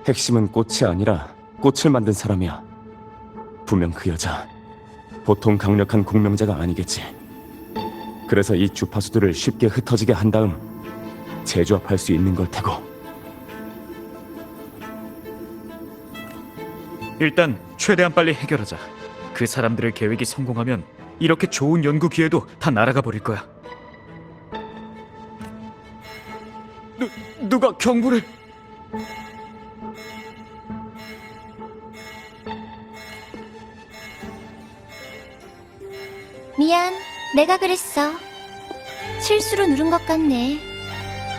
핵심은 꽃이 아니라 꽃을 만든 사람이야. 분명 그 여자 보통 강력한 공명자가 아니겠지. 그래서 이 주파수들을 쉽게 흩어지게 한 다음 재조합할 수 있는 걸 테고. 일단 최대한 빨리 해결하자. 그 사람들의 계획이 성공하면 이렇게 좋은 연구 기회도 다 날아가 버릴 거야. 누가 경보를... 미안, 내가 그랬어. 실수로 누른 것 같네.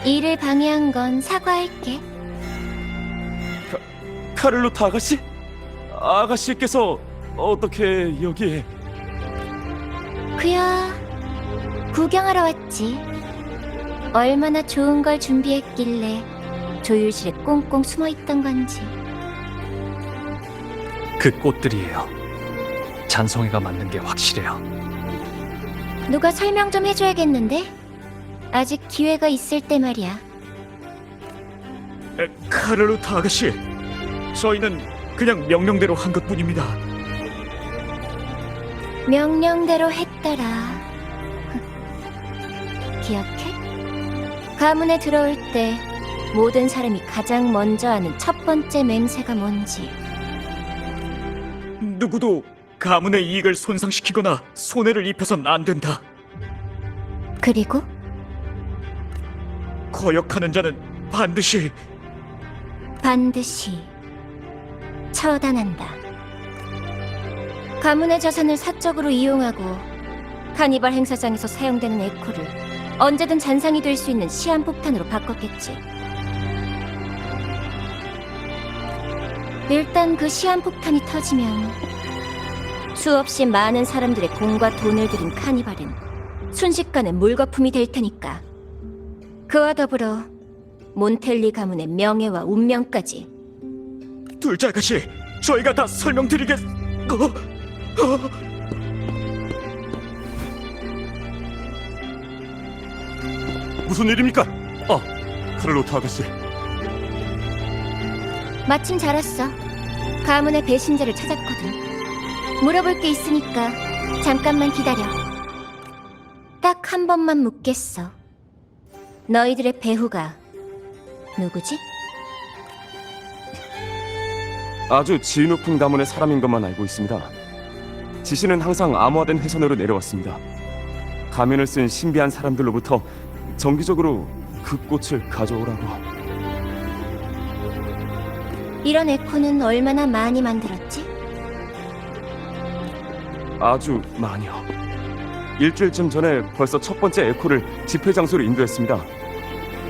일을 방해한 건 사과할게. 카를로타 아가씨? 아가씨께서 어떻게 여기에... 그야, 구경하러 왔지. 얼마나 좋은 걸 준비했길래 조율실에 꽁꽁 숨어있던 건지. 그 꽃들이에요. 잔송이가 맞는 게 확실해요. 누가 설명 좀 해줘야겠는데? 아직 기회가 있을 때 말이야. 카를로타 아가씨, 저희는 그냥 명령대로 한 것뿐입니다. 명령대로 했더라. 기억해? 가문에 들어올 때 모든 사람이 가장 먼저 아는 첫 번째 맹세가 뭔지. 누구도 가문의 이익을 손상시키거나 손해를 입혀선 안 된다. 그리고 거역하는 자는 반드시 처단한다. 가문의 자산을 사적으로 이용하고 카니발 행사장에서 사용되는 에코를 언제든 잔상이 될 수 있는 시한폭탄으로 바꿨겠지. 일단 그 시한폭탄이 터지면 수없이 많은 사람들의 공과 돈을 들인 카니발은 순식간에 물거품이 될 테니까. 그와 더불어 몬텔리 가문의 명예와 운명까지. 둘째 아가씨, 저희가 다 설명드리겠... 무슨 일입니까? 카를로타 아가씨. 마침 잘 왔어. 가문의 배신자를 찾았거든. 물어볼 게 있으니까 잠깐만 기다려. 딱 한 번만 묻겠어. 너희들의 배후가 누구지? 아주 지위 높은 가문의 사람인 것만 알고 있습니다. 지시는 항상 암호화된 회선으로 내려왔습니다. 가면을 쓴 신비한 사람들로부터 정기적으로 그 꽃을 가져오라고. 이런 에코는 얼마나 많이 만들었지? 아주 많이요. 일주일쯤 전에 벌써 첫 번째 에코를 집회 장소로 인도했습니다.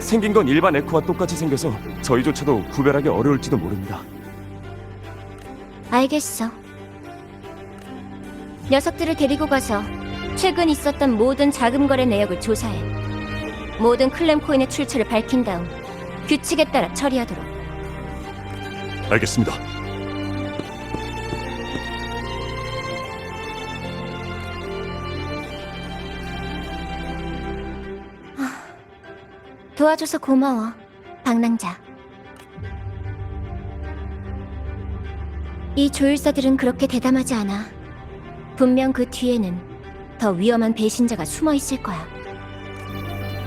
생긴 건 일반 에코와 똑같이 생겨서 저희조차도 구별하기 어려울지도 모릅니다. 알겠어. 녀석들을 데리고 가서 최근 있었던 모든 자금 거래 내역을 조사해. 모든 클램 코인의 출처를 밝힌 다음 규칙에 따라 처리하도록. 알겠습니다. 도와줘서 고마워, 방랑자. 이 조율사들은 그렇게 대담하지 않아. 분명 그 뒤에는 더 위험한 배신자가 숨어 있을 거야.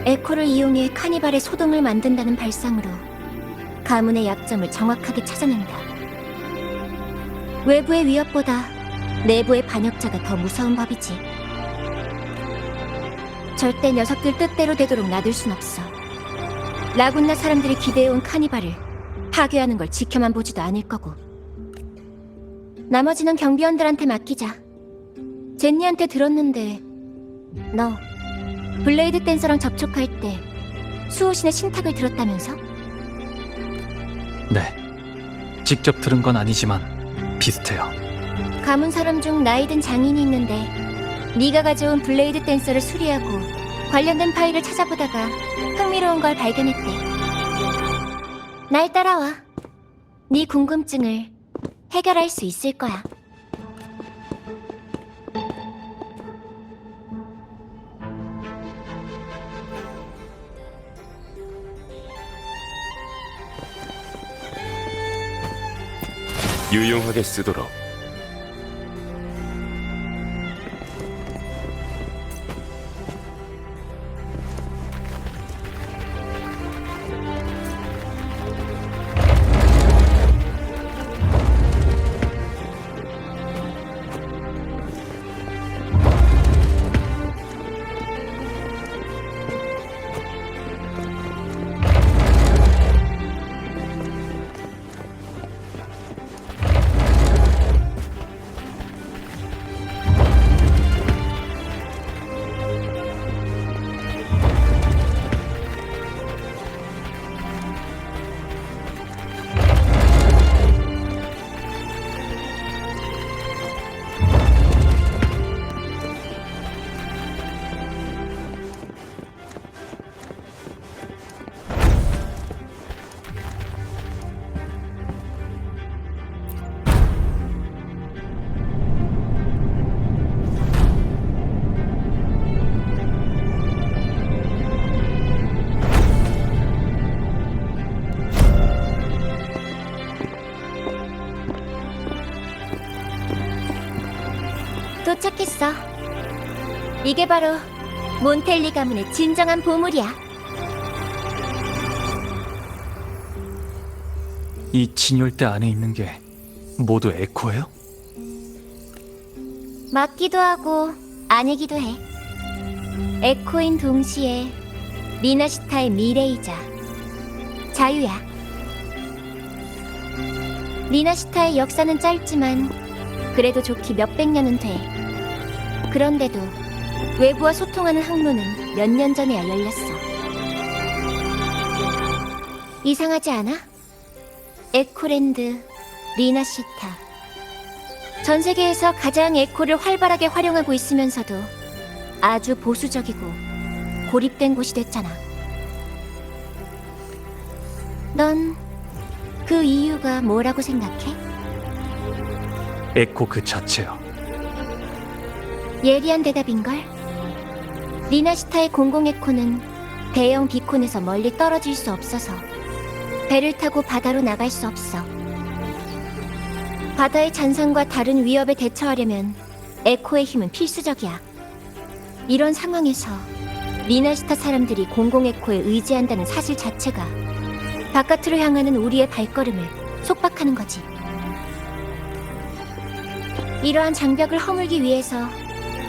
에코를 이용해 카니발의 소동을 만든다는 발상으로 가문의 약점을 정확하게 찾아낸다. 외부의 위협보다 내부의 반역자가 더 무서운 법이지. 절대 녀석들 뜻대로 되도록 놔둘 순 없어. 라군나 사람들이 기대해온 카니발을 파괴하는 걸 지켜만 보지도 않을 거고. 나머지는 경비원들한테 맡기자. 제니한테 들었는데 너 블레이드 댄서랑 접촉할 때 수호신의 신탁을 들었다면서? 네. 직접 들은 건 아니지만 비슷해요. 가문 사람 중 나이든 장인이 있는데 네가 가져온 블레이드 댄서를 수리하고 관련된 파일을 찾아보다가 흥미로운 걸 발견했대. 날 따라와. 네 궁금증을 해결할 수 있을 거야. 유용하게 쓰도록. 도착했어. 이게 바로 몬텔리 가문의 진정한 보물이야. 이 진열대 안에 있는 게 모두 에코예요? 맞기도 하고 아니기도 해. 에코인 동시에 리나시타의 미래이자 자유야. 리나시타의 역사는 짧지만 그래도 좋기 몇백 년은 돼. 그런데도 외부와 소통하는 항로는 몇 년 전에야 열렸어. 이상하지 않아? 에코랜드, 리나시타. 전 세계에서 가장 에코를 활발하게 활용하고 있으면서도 아주 보수적이고 고립된 곳이 됐잖아. 넌 그 이유가 뭐라고 생각해? 에코 그 자체요. 예리한 대답인걸? 리나시타의 공공 에코는 대형 비콘에서 멀리 떨어질 수 없어서 배를 타고 바다로 나갈 수 없어. 바다의 잔상과 다른 위협에 대처하려면 에코의 힘은 필수적이야. 이런 상황에서 리나시타 사람들이 공공 에코에 의지한다는 사실 자체가 바깥으로 향하는 우리의 발걸음을 속박하는 거지. 이러한 장벽을 허물기 위해서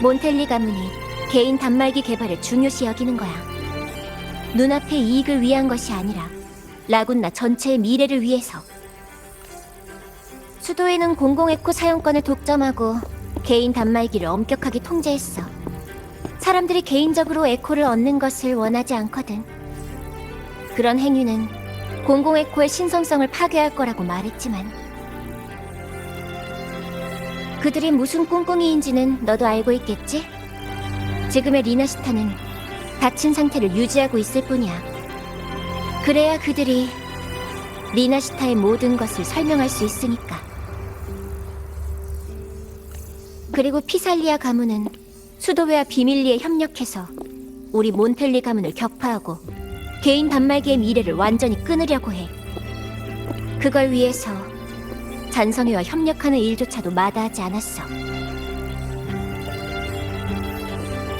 몬텔리 가문이 개인 단말기 개발을 중요시 여기는 거야. 눈앞의 이익을 위한 것이 아니라 라군나 전체의 미래를 위해서. 수도에는 공공 에코 사용권을 독점하고 개인 단말기를 엄격하게 통제했어. 사람들이 개인적으로 에코를 얻는 것을 원하지 않거든. 그런 행위는 공공 에코의 신성성을 파괴할 거라고 말했지만 그들이 무슨 꿍꿍이인지는 너도 알고 있겠지? 지금의 리나시타는 닫힌 상태를 유지하고 있을 뿐이야. 그래야 그들이 리나시타의 모든 것을 설명할 수 있으니까. 그리고 피살리아 가문은 수도회와 비밀리에 협력해서 우리 몬텔리 가문을 격파하고 개인 단말기의 미래를 완전히 끊으려고 해. 그걸 위해서 잔성회와 협력하는 일조차도 마다하지 않았어.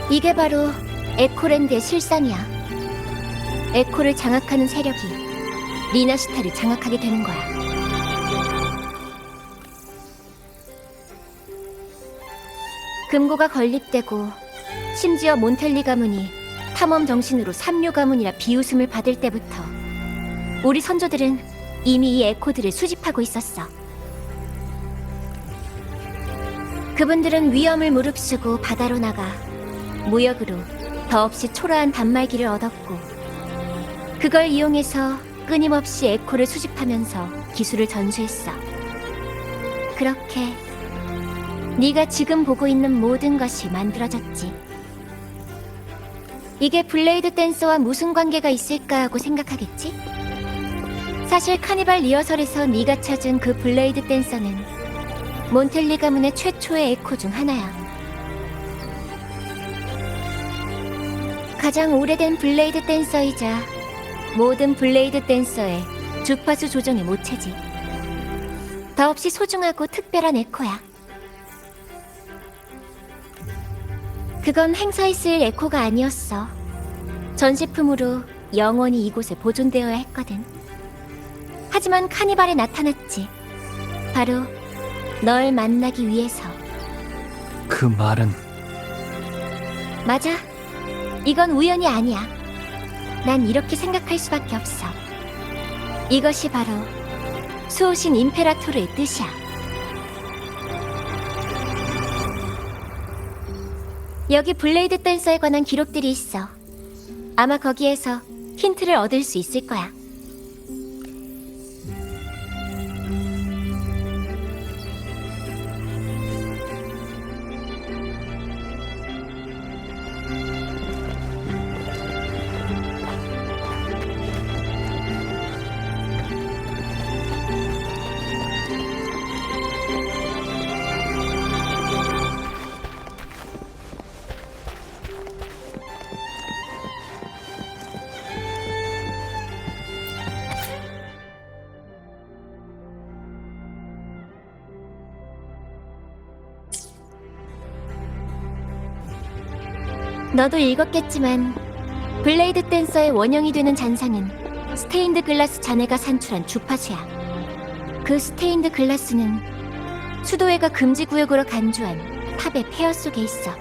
이게 바로 에코랜드의 실상이야. 에코를 장악하는 세력이 리나시타를 장악하게 되는 거야. 금고가 건립되고 심지어 몬텔리 가문이 탐험 정신으로 삼류 가문이라 비웃음을 받을 때부터 우리 선조들은 이미 이 에코들을 수집하고 있었어. 그분들은 위험을 무릅쓰고 바다로 나가 무역으로 더없이 초라한 단말기를 얻었고 그걸 이용해서 끊임없이 에코를 수집하면서 기술을 전수했어. 그렇게 네가 지금 보고 있는 모든 것이 만들어졌지. 이게 블레이드 댄서와 무슨 관계가 있을까 하고 생각하겠지? 사실 카니발 리허설에서 네가 찾은 그 블레이드 댄서는 몬텔리 가문의 최초의 에코 중 하나야. 가장 오래된 블레이드 댄서이자 모든 블레이드 댄서의 주파수 조정의 모체지. 더없이 소중하고 특별한 에코야. 그건 행사에 쓰일 에코가 아니었어. 전시품으로 영원히 이곳에 보존되어야 했거든. 하지만 카니발에 나타났지. 바로 널 만나기 위해서. 그 말은 맞아. 이건 우연이 아니야. 난 이렇게 생각할 수밖에 없어. 이것이 바로 수호신 임페라토르의 뜻이야. 여기 블레이드 댄서에 관한 기록들이 있어. 아마 거기에서 힌트를 얻을 수 있을 거야. 너도 읽었겠지만 블레이드 댄서의 원형이 되는 잔상은 스테인드 글라스 자네가 산출한 주파수야. 그 스테인드 글라스는 수도회가 금지구역으로 간주한 탑의 폐허 속에 있어.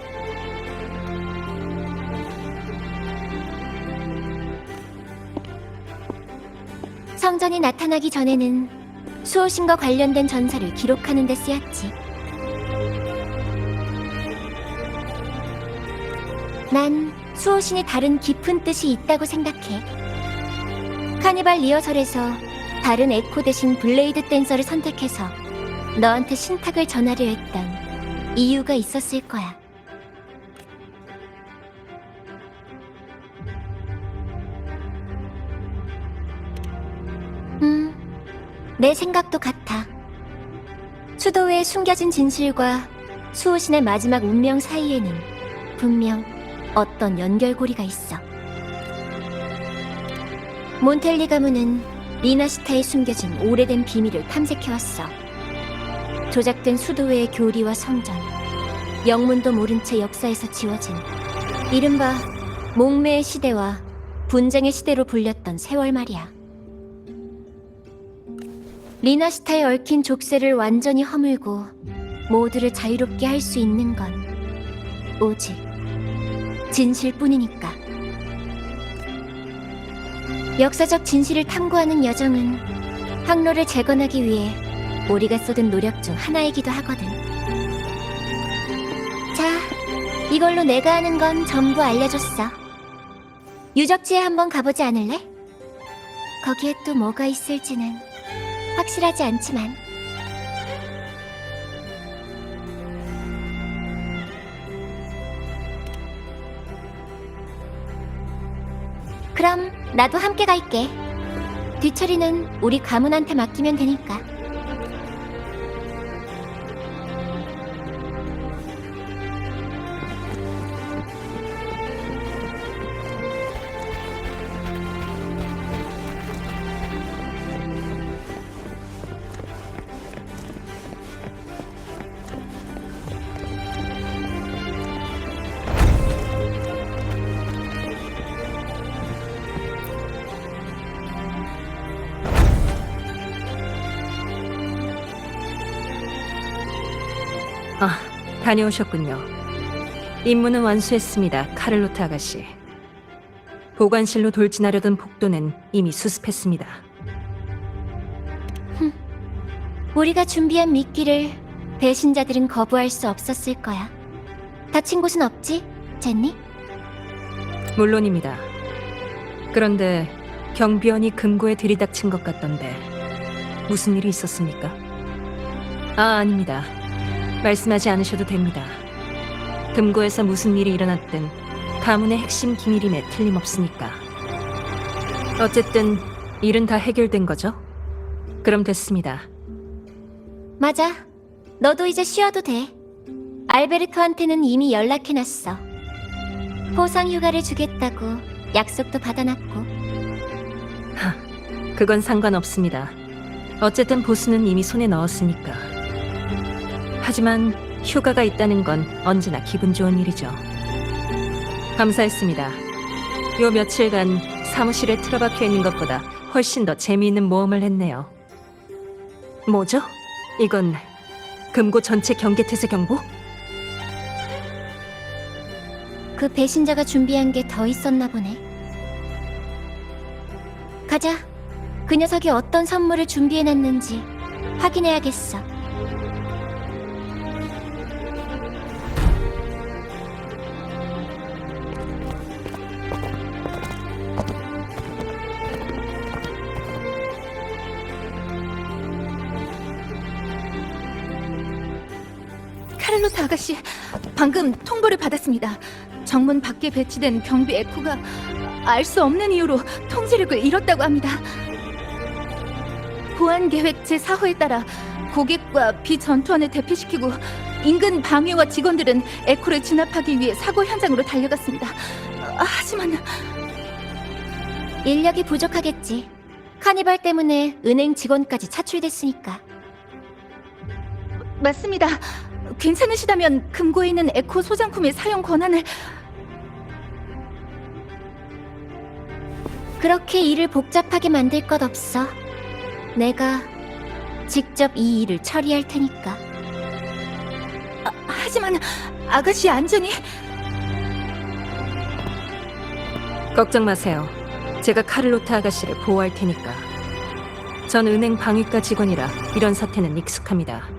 성전이 나타나기 전에는 수호신과 관련된 전사를 기록하는 데 쓰였지. 난 수호신이 다른 깊은 뜻이 있다고 생각해. 카니발 리허설에서 다른 에코 대신 블레이드 댄서를 선택해서 너한테 신탁을 전하려 했던 이유가 있었을 거야. 내 생각도 같아. 수도회에 숨겨진 진실과 수호신의 마지막 운명 사이에는 분명 어떤 연결고리가 있어. 몬텔리 가문은 리나시타에 숨겨진 오래된 비밀을 탐색해왔어. 조작된 수도회의 교리와 성전, 영문도 모른 채 역사에서 지워진 이른바 목매의 시대와 분쟁의 시대로 불렸던 세월 말이야. 리나시타에 얽힌 족쇄를 완전히 허물고 모두를 자유롭게 할 수 있는 건 오직 진실뿐이니까. 역사적 진실을 탐구하는 여정은 항로를 재건하기 위해 우리가 쏟은 노력 중 하나이기도 하거든. 자, 이걸로 내가 아는 건 전부 알려줬어. 유적지에 한번 가보지 않을래? 거기에 또 뭐가 있을지는 확실하지 않지만. 그럼 나도 함께 갈게. 뒤처리는 우리 가문한테 맡기면 되니까. 아, 다녀오셨군요. 임무는 완수했습니다, 카를로트 아가씨. 보관실로 돌진하려던 폭도는 이미 수습했습니다. 우리가 준비한 미끼를 배신자들은 거부할 수 없었을 거야. 다친 곳은 없지, 제니? 물론입니다. 그런데 경비원이 금고에 들이닥친 것 같던데 무슨 일이 있었습니까? 아, 아닙니다. 말씀하지 않으셔도 됩니다. 금고에서 무슨 일이 일어났든 가문의 핵심 기밀임에 틀림없으니까. 어쨌든 일은 다 해결된 거죠? 그럼 됐습니다. 맞아. 너도 이제 쉬어도 돼. 알베르토한테는 이미 연락해놨어. 포상 휴가를 주겠다고 약속도 받아놨고. 그건 상관없습니다. 어쨌든 보수는 이미 손에 넣었으니까. 하지만 휴가가 있다는 건 언제나 기분 좋은 일이죠. 감사했습니다. 요 며칠간 사무실에 틀어박혀 있는 것보다 훨씬 더 재미있는 모험을 했네요. 뭐죠? 이건 금고 전체 경계태세 경보? 그 배신자가 준비한 게 더 있었나 보네. 가자. 그 녀석이 어떤 선물을 준비해놨는지 확인해야겠어. 카를로트 아가씨, 방금 통보를 받았습니다. 정문 밖에 배치된 경비 에코가 알 수 없는 이유로 통제력을 잃었다고 합니다. 보안 계획 제4호에 따라 고객과 비전투원을 대피시키고 인근 방위와 직원들은 에코를 진압하기 위해 사고 현장으로 달려갔습니다. 하지만 인력이 부족하겠지. 카니발 때문에 은행 직원까지 차출됐으니까. 맞습니다. 괜찮으시다면 금고에 있는 에코 소장품의 사용 권한을... 그렇게 일을 복잡하게 만들 것 없어. 내가 직접 이 일을 처리할 테니까. 하지만 아가씨 안전이... 걱정 마세요. 제가 카를로트 아가씨를 보호할 테니까. 전 은행 방위과 직원이라 이런 사태는 익숙합니다.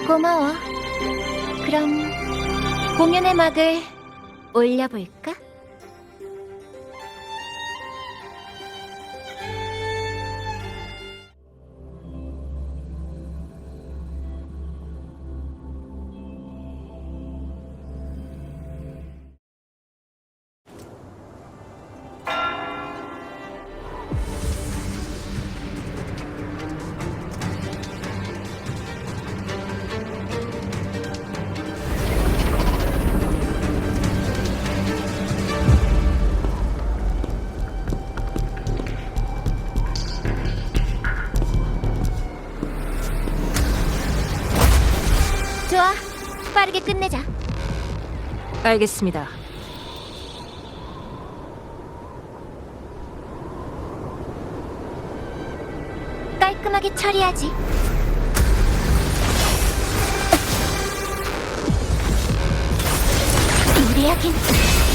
고마워. 그럼 공연의 막을 올려볼까? 좋아. 빠르게 끝내자. 알겠습니다. 깔끔하게 처리하지. 무리하긴.